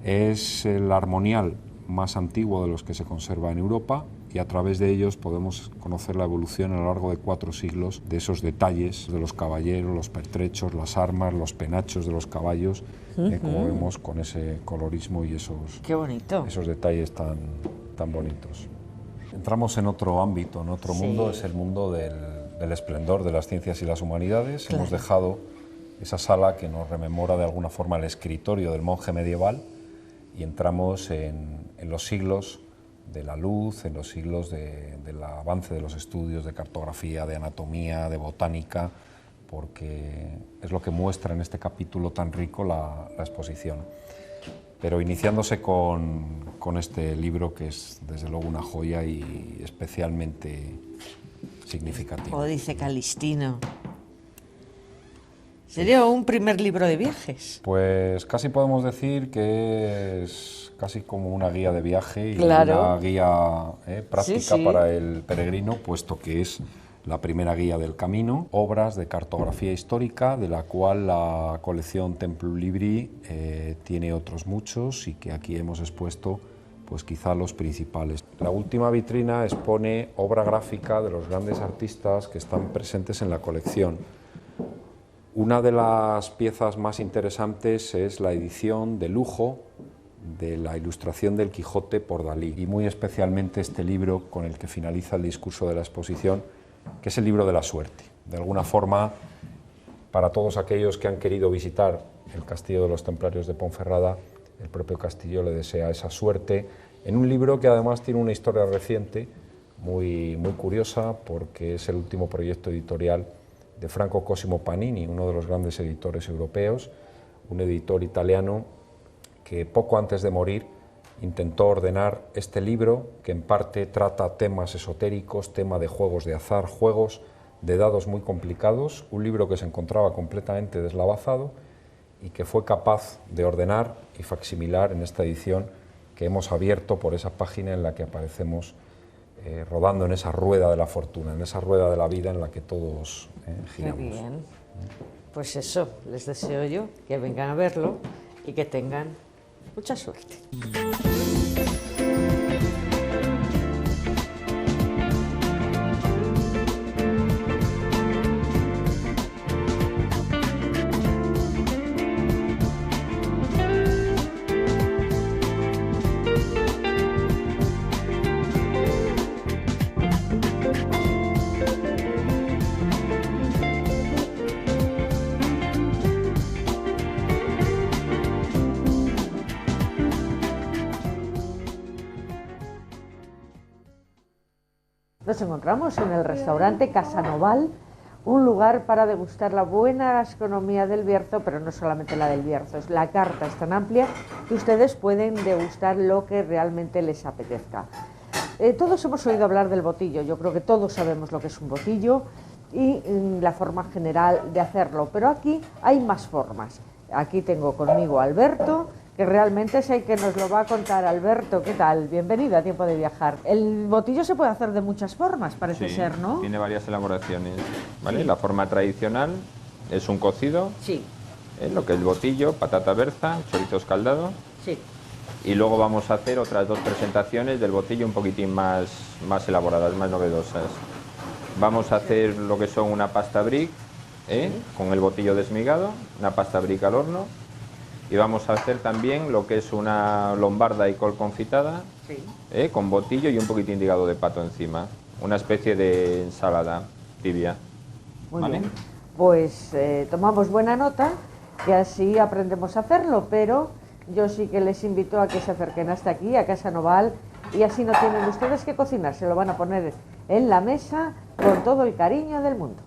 Speaker 3: Es el armonial más antiguo de los que se conserva en Europa, y a través de ellos podemos conocer la evolución a lo largo de 4 siglos de esos detalles de los caballeros, los pertrechos, las armas, los penachos de los caballos, como vemos con ese colorismo y esos detalles tan bonitos. Entramos en otro ámbito, en otro mundo, es el mundo del esplendor de las ciencias y las humanidades. Claro. Hemos dejado esa sala que nos rememora de alguna forma el escritorio del monje medieval, y entramos en los siglos de la luz, en los siglos del avance de los estudios de cartografía, de anatomía, de botánica, porque es lo que muestra en este capítulo tan rico la exposición. Pero iniciándose con este libro, que es desde luego una joya y especialmente significativo.
Speaker 1: Códice Calistino. ¿Sería un primer libro de viajes?
Speaker 3: Pues casi podemos decir que es casi como una guía de viaje y una guía práctica para el peregrino, puesto que es la primera guía del camino, obras de cartografía histórica, de la cual la colección Templum Libri tiene otros muchos, y que aquí hemos expuesto pues quizá los principales. La última vitrina expone obra gráfica de los grandes artistas que están presentes en la colección. Una de las piezas más interesantes es la edición de lujo de la ilustración del Quijote por Dalí, y muy especialmente este libro con el que finaliza el discurso de la exposición, que es el libro de la suerte. De alguna forma, para todos aquellos que han querido visitar el Castillo de los Templarios de Ponferrada, el propio castillo le desea esa suerte, en un libro que además tiene una historia reciente, muy curiosa, porque es el último proyecto editorial de Franco Cosimo Panini, uno de los grandes editores europeos, un editor italiano que poco antes de morir intentó ordenar este libro, que en parte trata temas esotéricos, tema de juegos de azar, juegos de dados muy complicados, un libro que se encontraba completamente deslavazado y que fue capaz de ordenar y facsimilar en esta edición que hemos abierto por esa página en la que aparecemos rodando en esa rueda de la fortuna, en esa rueda de la vida en la que todos giramos.
Speaker 1: Qué bien. Pues eso, les deseo yo que vengan a verlo y que tengan mucha suerte. Nos encontramos en el restaurante Casa Noval, un lugar para degustar la buena gastronomía del Bierzo, pero no solamente la del Bierzo, la carta es tan amplia que ustedes pueden degustar lo que realmente les apetezca. Todos hemos oído hablar del botillo, yo creo que todos sabemos lo que es un botillo y la forma general de hacerlo, pero aquí hay más formas. Aquí tengo conmigo a Alberto, que realmente es el que nos lo va a contar. Alberto, ¿qué tal? Bienvenido a Tiempo de Viajar. El botillo se puede hacer de muchas formas, parece ser, ¿no?
Speaker 4: Tiene varias elaboraciones, ¿vale?
Speaker 1: Sí.
Speaker 4: La forma tradicional es un cocido,
Speaker 1: Sí,
Speaker 4: lo que es el botillo, patata berza, chorizo escaldado,
Speaker 1: sí.
Speaker 4: y luego vamos a hacer otras dos presentaciones del botillo un poquitín más elaboradas, más novedosas. Vamos a hacer lo que son una pasta brick, con el botillo desmigado, una pasta brick al horno, y vamos a hacer también lo que es una lombarda y col confitada,
Speaker 1: Sí.
Speaker 4: con botillo y un poquitín de hígado de pato encima, una especie de ensalada tibia.
Speaker 1: Muy
Speaker 4: ¿Vale?
Speaker 1: bien. Pues tomamos buena nota, que así aprendemos a hacerlo, pero yo sí que les invito a que se acerquen hasta aquí, a Casa Noval, y así no tienen ustedes que cocinar, se lo van a poner en la mesa con todo el cariño del mundo.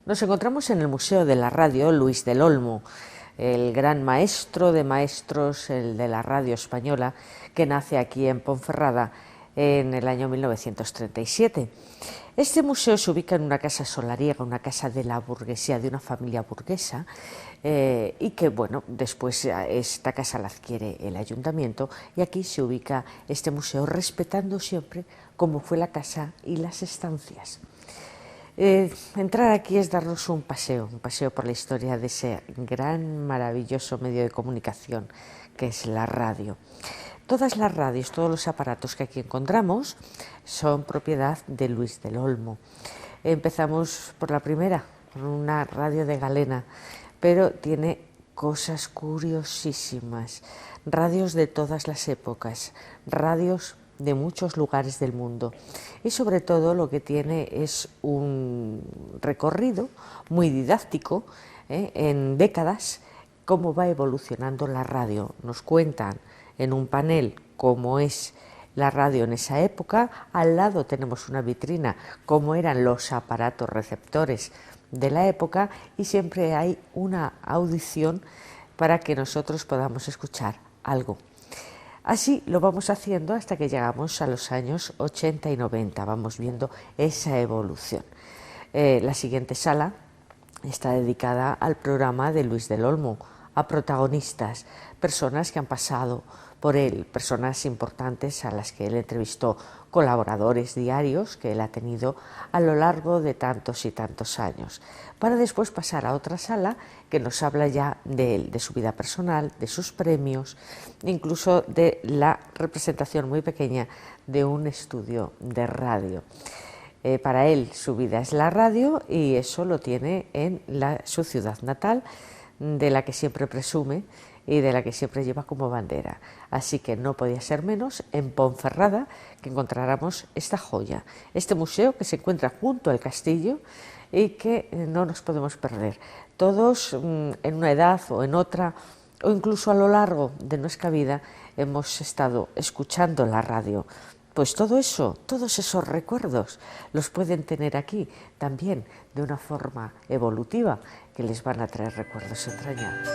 Speaker 1: Nos encontramos en el Museo de la Radio Luis del Olmo, el gran maestro de maestros, el de la radio española, que nace aquí en Ponferrada en el año 1937. Este museo se ubica en una casa solariega, una casa de la burguesía, de una familia burguesa, y que, bueno, después esta casa la adquiere el ayuntamiento y aquí se ubica este museo, respetando siempre cómo fue la casa y las estancias. Entrar aquí es darnos un paseo por la historia de ese gran, maravilloso medio de comunicación que es la radio. Todas las radios, todos los aparatos que aquí encontramos son propiedad de Luis del Olmo. Empezamos por la primera, con una radio de galena, pero tiene cosas curiosísimas, radios de todas las épocas, radios de muchos lugares del mundo, y sobre todo lo que tiene es un recorrido muy didáctico en décadas, cómo va evolucionando la radio. Nos cuentan en un panel cómo es la radio en esa época, al lado tenemos una vitrina, cómo eran los aparatos receptores de la época, y siempre hay una audición para que nosotros podamos escuchar algo. Así lo vamos haciendo hasta que llegamos a los años 80 y 90, vamos viendo esa evolución. La siguiente sala está dedicada al programa de Luis del Olmo, a protagonistas, personas que han pasado por él, personas importantes a las que él entrevistó, colaboradores diarios que él ha tenido a lo largo de tantos y tantos años, para después pasar a otra sala que nos habla ya de él, de su vida personal, de sus premios, incluso de la representación muy pequeña de un estudio de radio. Para él su vida es la radio, y eso lo tiene en su ciudad natal, de la que siempre presume y de la que siempre lleva como bandera. Así que no podía ser menos en Ponferrada que encontráramos esta joya, este museo que se encuentra junto al castillo y que no nos podemos perder. Todos en una edad o en otra, o incluso a lo largo de nuestra vida, hemos estado escuchando la radio. Pues todo eso, todos esos recuerdos los pueden tener aquí también de una forma evolutiva, que les van a traer recuerdos entrañables.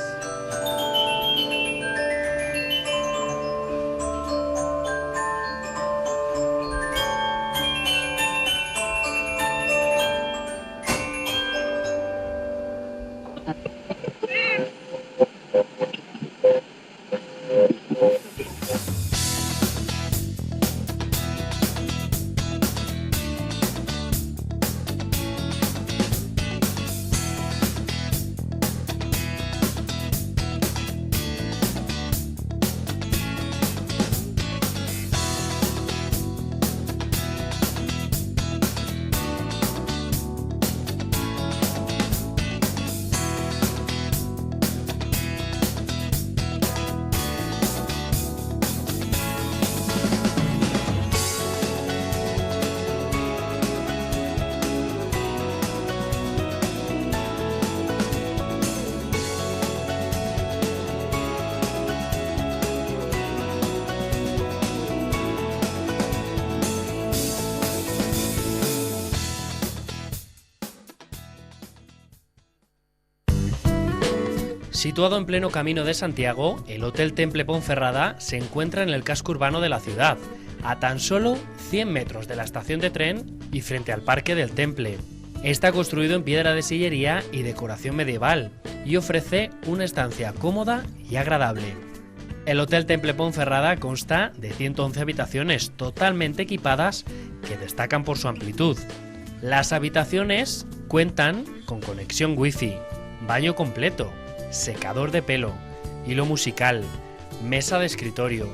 Speaker 5: Situado en pleno Camino de Santiago, el Hotel Temple Ponferrada se encuentra en el casco urbano de la ciudad, a tan solo 100 metros de la estación de tren y frente al Parque del Temple. Está construido en piedra de sillería y decoración medieval y ofrece una estancia cómoda y agradable. El Hotel Temple Ponferrada consta de 111 habitaciones totalmente equipadas que destacan por su amplitud. Las habitaciones cuentan con conexión wifi, baño completo, secador de pelo, hilo musical, mesa de escritorio,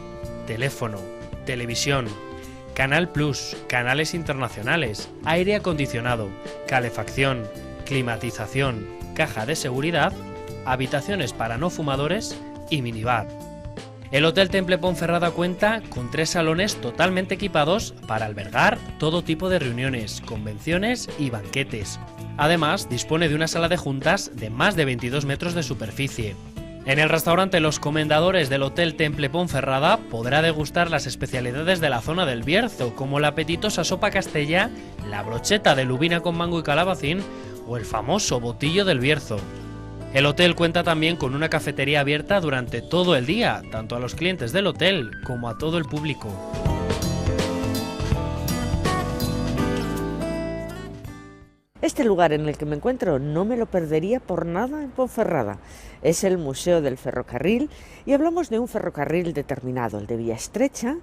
Speaker 5: teléfono, televisión, Canal Plus, canales internacionales, aire acondicionado, calefacción, climatización, caja de seguridad, habitaciones para no fumadores y minibar. El Hotel Temple Ponferrada cuenta con 3 salones totalmente equipados para albergar todo tipo de reuniones, convenciones y banquetes. Además, dispone de una sala de juntas de más de 22 metros de superficie. En el restaurante Los Comendadores del Hotel Temple Ponferrada podrá degustar las especialidades de la zona del Bierzo, como la apetitosa sopa castella, la brocheta de lubina con mango y calabacín o el famoso botillo del Bierzo. El hotel cuenta también con una cafetería abierta durante todo el día, tanto a los clientes del hotel como a todo el público.
Speaker 1: Este lugar en el que me encuentro no me lo perdería por nada en Ponferrada. Es el Museo del Ferrocarril y hablamos de un ferrocarril determinado, el de Vía Estrecha,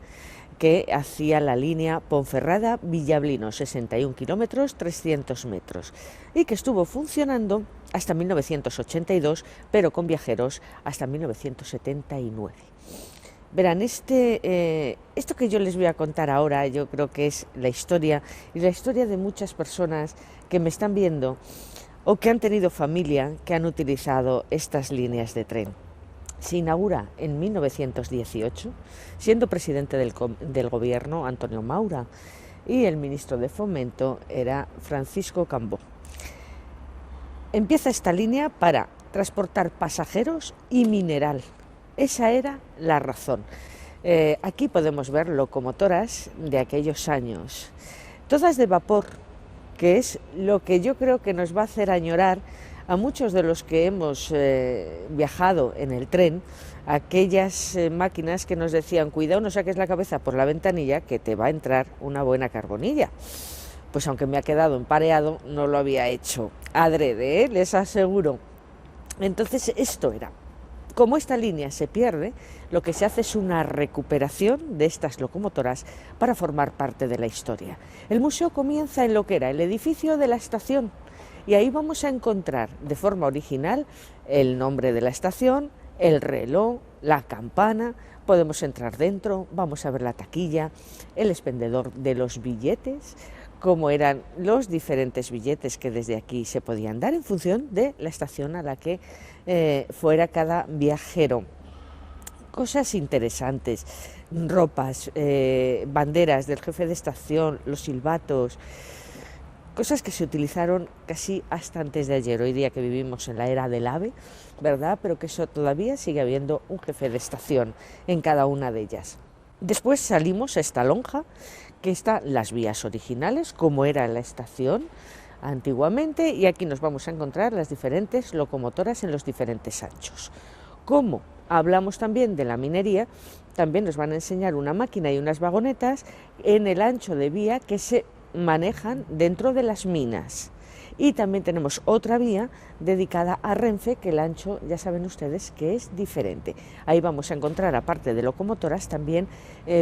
Speaker 1: que hacía la línea Ponferrada-Villablino, 61 kilómetros, 300 metros, y que estuvo funcionando hasta 1982, pero con viajeros hasta 1979. Verán, esto que yo les voy a contar ahora, yo creo que es la historia, y la historia de muchas personas que me están viendo o que han tenido familia que han utilizado estas líneas de tren. Se inaugura en 1918, siendo presidente del gobierno Antonio Maura, y el ministro de Fomento era Francisco Cambó. Empieza esta línea para transportar pasajeros y mineral. Esa era la razón. Aquí podemos ver locomotoras de aquellos años, todas de vapor, que es lo que yo creo que nos va a hacer añorar a muchos de los que hemos viajado en el tren, aquellas máquinas que nos decían, cuidado, no saques la cabeza por la ventanilla, que te va a entrar una buena carbonilla. Pues aunque me ha quedado empareado, no lo había hecho adrede, les aseguro. Entonces esto era. Como esta línea se pierde, lo que se hace es una recuperación de estas locomotoras para formar parte de la historia. El museo comienza en lo que era el edificio de la estación, y ahí vamos a encontrar de forma original el nombre de la estación, el reloj, la campana. Podemos entrar dentro, vamos a ver la taquilla, el expendedor de los billetes, cómo eran los diferentes billetes que desde aquí se podían dar en función de la estación a la que fuera cada viajero. Cosas interesantes, ropas, banderas del jefe de estación, los silbatos, cosas que se utilizaron casi hasta antes de ayer. Hoy día que vivimos en la era del AVE, ¿verdad? Pero que eso todavía sigue habiendo un jefe de estación en cada una de ellas. Después salimos a esta lonja, que están las vías originales, como era la estación antiguamente, y aquí nos vamos a encontrar las diferentes locomotoras en los diferentes anchos. Como hablamos también de la minería, también nos van a enseñar una máquina y unas vagonetas en el ancho de vía que se manejan dentro de las minas. Y también tenemos otra vía dedicada a Renfe, que el ancho ya saben ustedes que es diferente. Ahí vamos a encontrar, aparte de locomotoras, también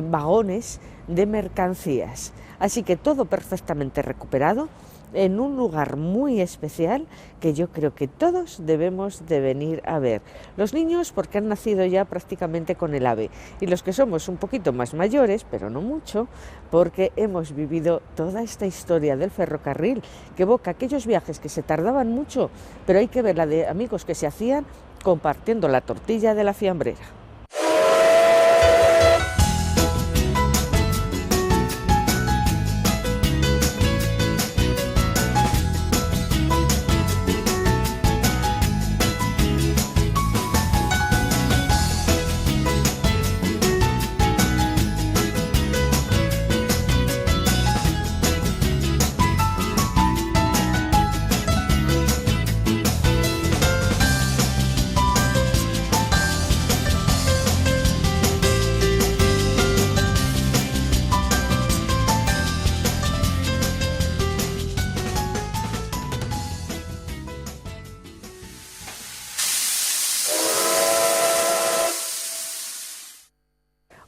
Speaker 1: vagones de mercancías. Así que todo perfectamente recuperado en un lugar muy especial que yo creo que todos debemos de venir a ver. Los niños porque han nacido ya prácticamente con el AVE, y los que somos un poquito más mayores, pero no mucho, porque hemos vivido toda esta historia del ferrocarril que evoca aquellos viajes que se tardaban mucho, pero hay que ver la de amigos que se hacían compartiendo la tortilla de la fiambrera.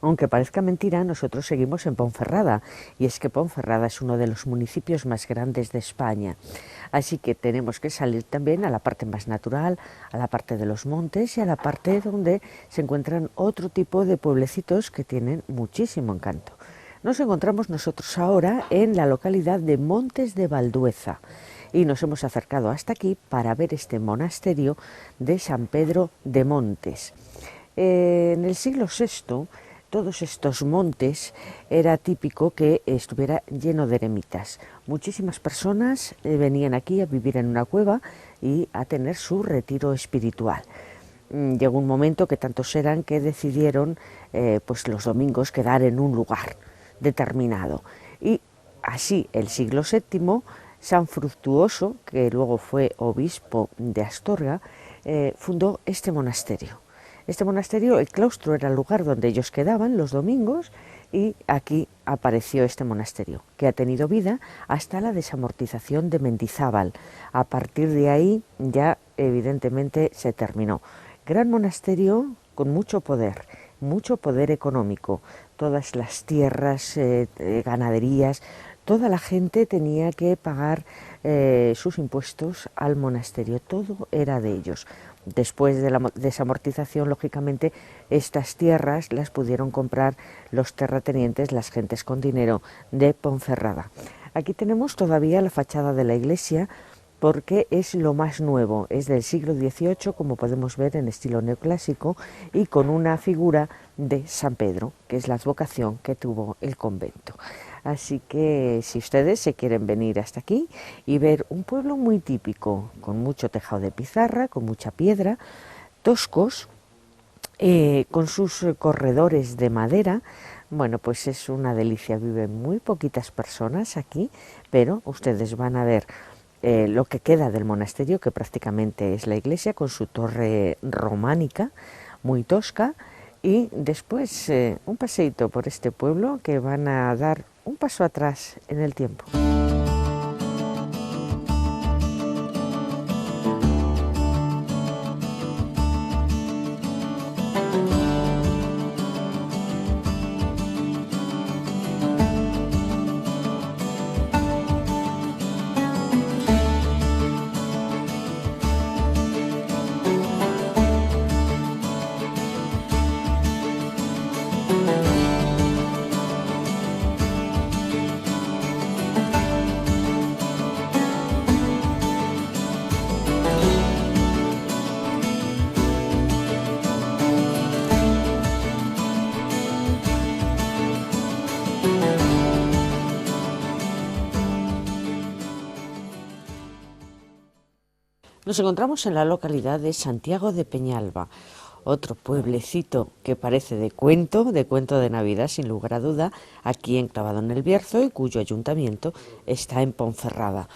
Speaker 1: Aunque parezca mentira, nosotros seguimos en Ponferrada, y es que Ponferrada es uno de los municipios más grandes de España. Así que tenemos que salir también a la parte más natural, a la parte de los montes y a la parte donde se encuentran otro tipo de pueblecitos que tienen muchísimo encanto. Nos encontramos nosotros ahora en la localidad de Montes de Valdueza y nos hemos acercado hasta aquí para ver este monasterio de San Pedro de Montes. En el siglo VI, todos estos montes era típico que estuviera lleno de eremitas. Muchísimas personas venían aquí a vivir en una cueva y a tener su retiro espiritual. Llegó un momento que tantos eran que decidieron pues los domingos quedar en un lugar determinado. Y así el siglo VII, San Fructuoso, que luego fue obispo de Astorga, fundó este monasterio. Este monasterio, el claustro, era el lugar donde ellos quedaban los domingos, y aquí apareció este monasterio, que ha tenido vida hasta la desamortización de Mendizábal. A partir de ahí ya evidentemente se terminó. Gran monasterio con mucho poder económico, todas las tierras, ganaderías, toda la gente tenía que pagar sus impuestos al monasterio, todo era de ellos. después de la desamortización, lógicamente, estas tierras las pudieron comprar los terratenientes, las gentes con dinero de Ponferrada. Aquí tenemos todavía la fachada de la iglesia, porque es lo más nuevo, es del siglo XVIII, como podemos ver, en estilo neoclásico, y con una figura de San Pedro, que es la advocación que tuvo el convento. Así que si ustedes se quieren venir hasta aquí y ver un pueblo muy típico, con mucho tejado de pizarra, con mucha piedra, toscos, con sus corredores de madera, bueno, pues es una delicia. Viven muy poquitas personas aquí, pero ustedes van a ver lo que queda del monasterio, que prácticamente es la iglesia, con su torre románica, muy tosca, y después un paseíto por este pueblo que van a dar un paso atrás en el tiempo. Nos encontramos en la localidad de Santiago de Peñalba, otro pueblecito que parece de cuento de Navidad, sin lugar a duda, aquí enclavado en el Bierzo, y cuyo ayuntamiento está en Ponferrada.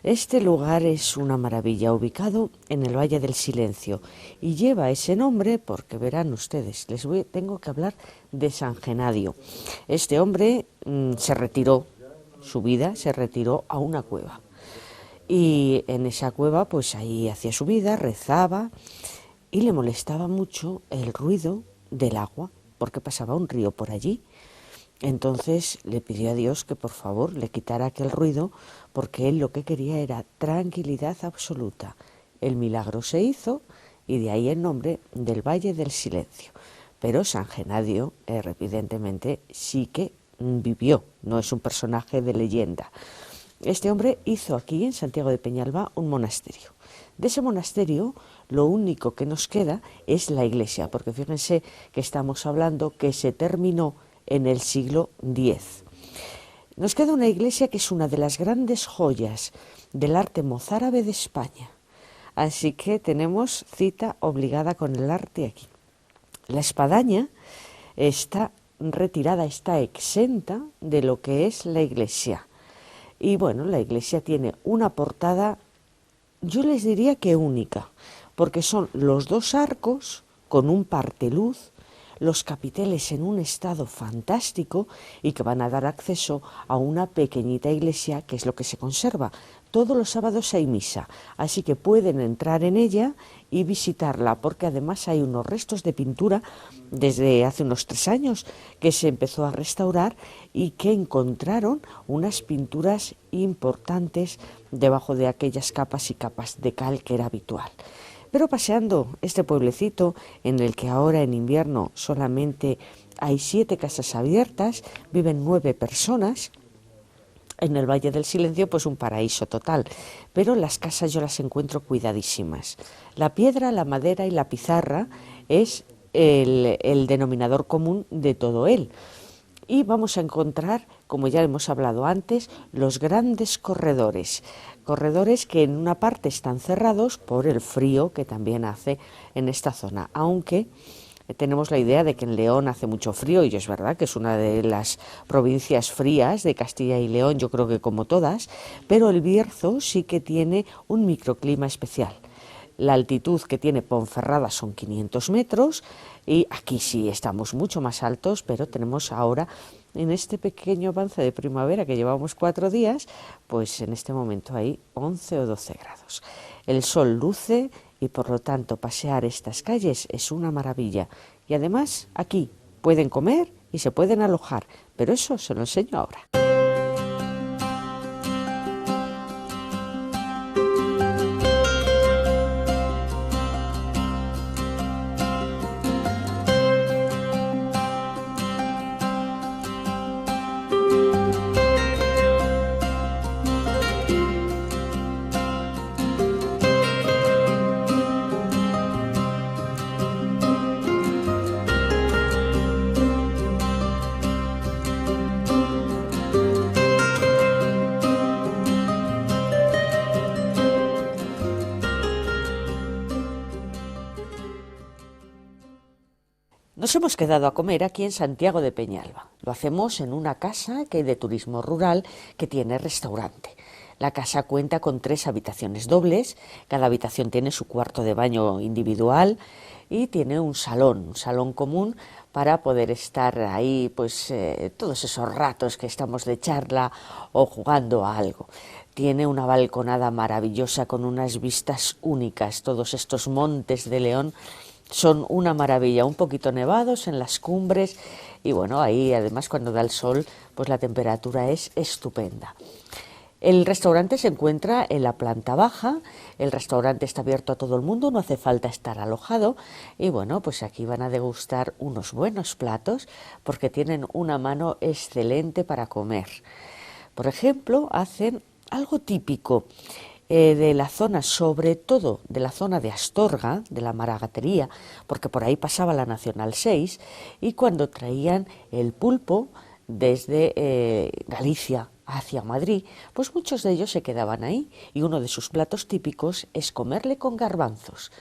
Speaker 1: Este lugar es una maravilla, ubicado en el Valle del Silencio, y lleva ese nombre porque verán ustedes, tengo que hablar de San Genadio. Este hombre se retiró a una cueva. Y en esa cueva, pues ahí hacía su vida, rezaba, y le molestaba mucho el ruido del agua, porque pasaba un río por allí. Entonces le pidió a Dios que por favor le quitara aquel ruido, porque él lo que quería era tranquilidad absoluta. El milagro se hizo, y de ahí el nombre del Valle del Silencio. Pero San Genadio, evidentemente, sí que vivió, no es un personaje de leyenda. Este hombre hizo aquí, en Santiago de Peñalba, un monasterio. De ese monasterio, lo único que nos queda es la iglesia, porque fíjense que estamos hablando que se terminó en el siglo X. Nos queda una iglesia que es una de las grandes joyas del arte mozárabe de España. Así que tenemos cita obligada con el arte aquí. La espadaña está retirada, está exenta de lo que es la iglesia. Y bueno, la iglesia tiene una portada, yo les diría que única, porque son los dos arcos con un parteluz, los capiteles en un estado fantástico y que van a dar acceso a una pequeñita iglesia, que es lo que se conserva. Todos los sábados hay misa, así que pueden entrar en ella y visitarla, porque además hay unos restos de pintura desde hace unos 3 años que se empezó a restaurar y que encontraron unas pinturas importantes debajo de aquellas capas y capas de cal que era habitual. Pero paseando este pueblecito, en el que ahora en invierno solamente hay 7 casas abiertas, viven 9 personas. En el Valle del Silencio, pues un paraíso total, pero las casas yo las encuentro cuidadísimas. La piedra, la madera y la pizarra es el denominador común de todo él. Y vamos a encontrar, como ya hemos hablado antes, los grandes corredores que en una parte están cerrados por el frío que también hace en esta zona, aunque tenemos la idea de que en León hace mucho frío, y es verdad que es una de las provincias frías de Castilla y León, yo creo que como todas, pero el Bierzo sí que tiene un microclima especial. La altitud que tiene Ponferrada son 500 metros, y aquí sí estamos mucho más altos, pero tenemos ahora, en este pequeño avance de primavera que llevamos 4 días, pues en este momento hay 11 o 12 grados. El sol luce y por lo tanto pasear estas calles es una maravilla. Y además aquí pueden comer y se pueden alojar, pero eso se lo enseño ahora. Nos hemos quedado a comer aquí en Santiago de Peñalba. Lo hacemos en una casa que hay de turismo rural que tiene restaurante. La casa cuenta con 3 habitaciones dobles, cada habitación tiene su cuarto de baño individual y tiene un salón común para poder estar ahí pues todos esos ratos que estamos de charla o jugando a algo. Tiene una balconada maravillosa con unas vistas únicas. Todos estos montes de León son una maravilla, un poquito nevados en las cumbres y bueno, ahí además cuando da el sol pues la temperatura es estupenda. El restaurante se encuentra en la planta baja, el restaurante está abierto a todo el mundo, no hace falta estar alojado y bueno, pues aquí van a degustar unos buenos platos porque tienen una mano excelente para comer. Por ejemplo, hacen algo típico de la zona, sobre todo de la zona de Astorga, de la Maragatería, porque por ahí pasaba la Nacional 6 y cuando traían el pulpo desde Galicia hacia Madrid, pues muchos de ellos se quedaban ahí y uno de sus platos típicos es comerle con garbanzos.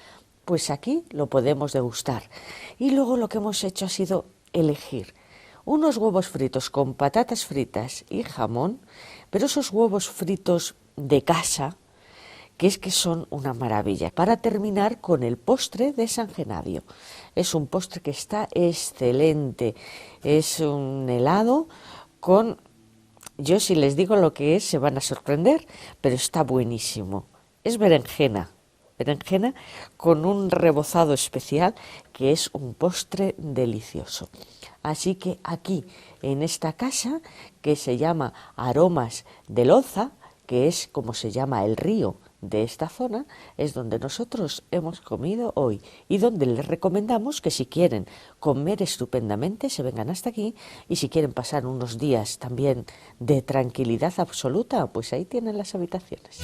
Speaker 1: Pues aquí lo podemos degustar. Y luego lo que hemos hecho ha sido elegir unos huevos fritos con patatas fritas y jamón, pero esos huevos fritos de casa, que son una maravilla. Para terminar con el postre de San Genadio. Es un postre que está excelente. Es un helado con... Yo si les digo lo que es se van a sorprender, pero está buenísimo. Es berenjena con un rebozado especial que es un postre delicioso. Así que aquí en esta casa que se llama Aromas de Loza, que es como se llama el río de esta zona, es donde nosotros hemos comido hoy y donde les recomendamos que si quieren comer estupendamente se vengan hasta aquí y si quieren pasar unos días también de tranquilidad absoluta, pues ahí tienen las habitaciones.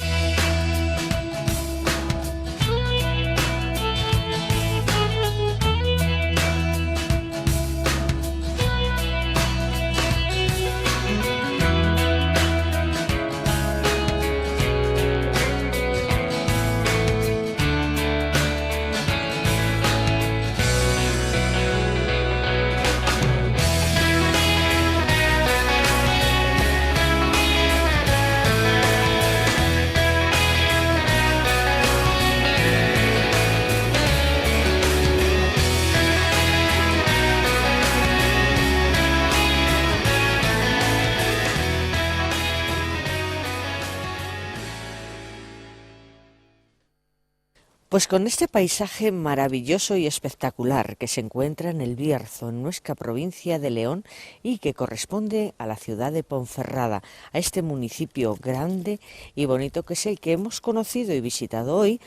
Speaker 1: Pues con este paisaje maravilloso y espectacular que se encuentra en el Bierzo, en nuestra provincia de León y que corresponde a la ciudad de Ponferrada, a este municipio grande y bonito que es el que hemos conocido y visitado hoy,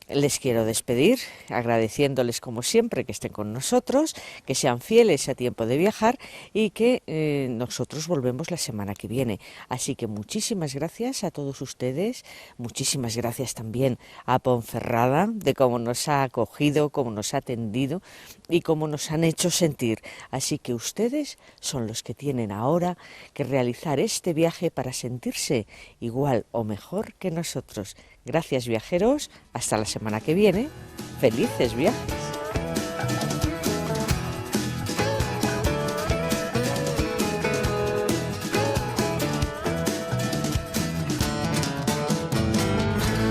Speaker 1: les quiero despedir agradeciéndoles como siempre que estén con nosotros, que sean fieles a Tiempo de Viajar y que nosotros volvemos la semana que viene. Así que muchísimas gracias a todos ustedes, muchísimas gracias también a Ponferrada de cómo nos ha acogido, cómo nos ha atendido y cómo nos han hecho sentir. Así que ustedes son los que tienen ahora que realizar este viaje para sentirse igual o mejor que nosotros. Gracias viajeros, hasta la semana que viene. ¡Felices viajes!